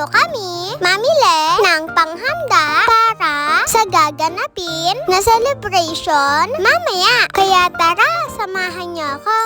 kami mamili ng panghanda para sa gaganapin na celebration mamaya. Kaya tara, samahan niyo ako.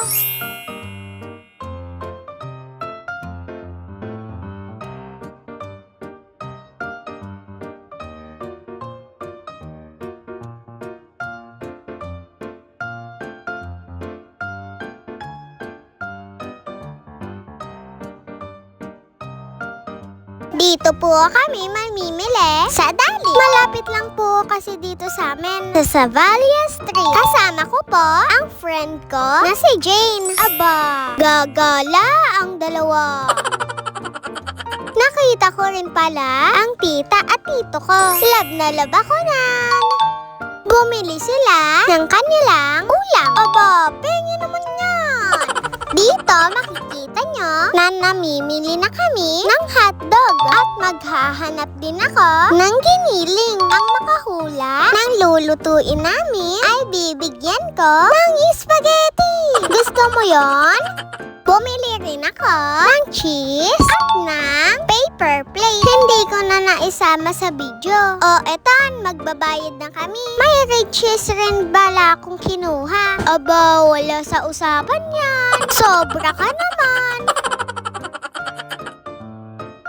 Dito po kami mamimili sa Dali. Malapit lang po kasi dito sa amin, sa Savalia Street. Kasama ko po ang friend ko na si Jane. Aba, gagala ang dalawa. Nakita ko rin pala ang tita at tito ko. Love na love ako nan. Bumili sila ng kanilang ulam. Aba, pengi naman yan. Dito makikita nyo na namimili na kami ng hotdog at maghahanap din ako ng giniling. Ang makahula ng lulutuin namin ay bibigyan ko ng spaghetti. Gusto mo yon? Bumili rin ako ng cheese at ng paper plate. Hindi ko na naisama sa video. O etan, magbabayad na kami. May red cheese rin bala akong kinuha. Aba, wala sa usapan yan. Sobra ka naman.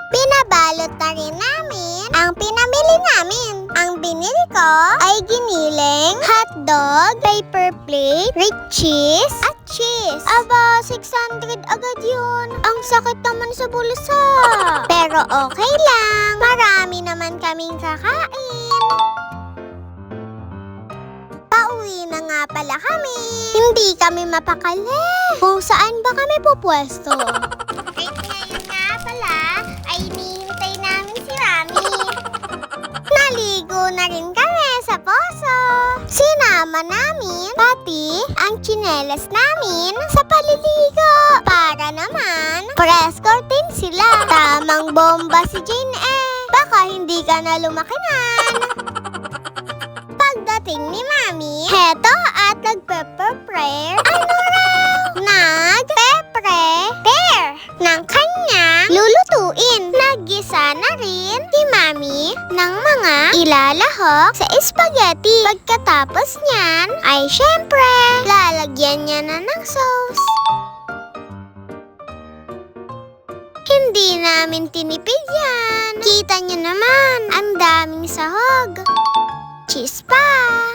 Pinabalot na rin namin ang pinamili namin. Ang binili ko ay giniling, hotdog, paper plate, red cheese, at cheese. Aba, 600 agad yun. Ang sakit naman sa bulsa. Pero okay lang. Marami naman kaming kakain. Pauwi na nga pala kami. Hindi kami mapakali kung saan ba kami pupwesto. Kahit ngayon nga pala ay hinihintay namin si Rami. Naligo na rin kami sa poso. Sinama namin pati ang tsinelas namin sa paliligo. Para naman presko din sila. Tamang bomba si Jane Baka hindi ka na lumakinan. Pagdating ni Mami, heto at nagpe-prepare. Ano raw? Nag-prepare ng kanyang lulutuin. Naggisa na rin si Mami ng mga ilalahok sa spaghetti. Pagkatapos niyan ay syempre lalagyan niya na ng sauce. Hindi namin tinipid yan. Kita niyo naman, ang daming sahog. Cheese pa.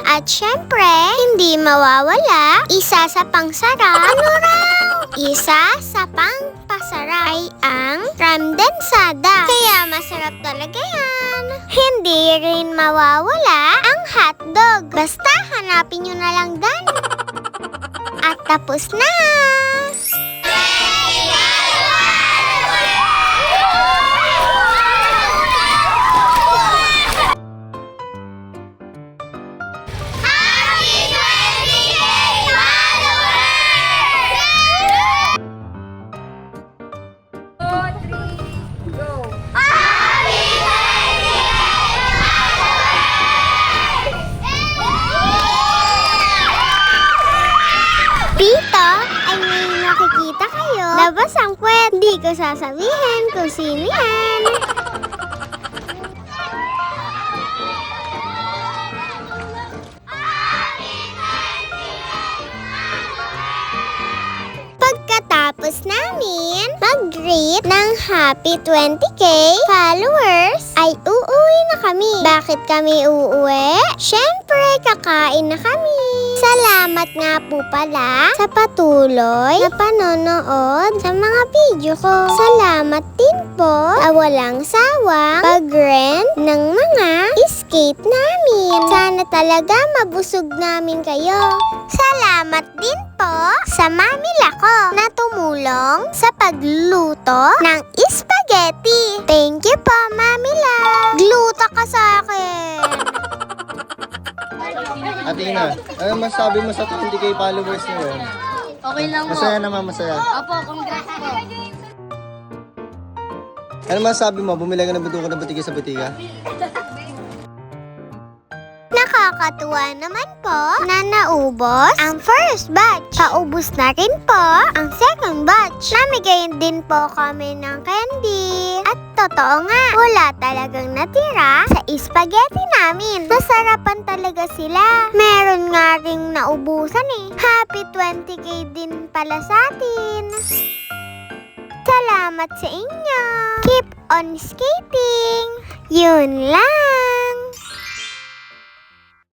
At syempre, hindi mawawala, isa sa pangsarap. Ano raw? Isa sa pangpasarap ay ang ramdensada. Kaya masarap talaga yan. Hindi rin mawawala ang hotdog. Basta hanapin nyo na lang dan. At tapos na. Dito ay may nakikita kayo. Labas ang kwet. Di ko sasabihin kung sino yan. Pagkatapos namin mag-greet ng happy 20k followers, ay uuwi na kami. Bakit kami uuwi? Syempre, kakain na kami. Salamat nga po pala sa patuloy na panonood sa mga video ko. Salamat din po sa walang sawang pag-rent ng mga skate namin. Sana talaga mabusog namin kayo. Salamat din po sa mamila ko na tumulong sa pagluto ng spaghetti. Thank you po, Mamila. Gluta ka sa akin. Ate Ina, ano masabi mo sa 20k followers niyo? Okay lang po. Masaya naman, masaya. Opo, congrats po. Ano masabi mo? Bumili ka ng buto ng butika sa butika? Nakakatuwa naman po na naubos ang first batch. Paubos na rin po ang second batch. Namigayin din po kami ng candy at totoo nga, wala talagang natira sa spaghetti namin. Nasarapan talaga sila. Meron nga ring naubusan eh. Happy 20K din pala sa atin. Salamat sa inyo. Keep on skating. Yun lang.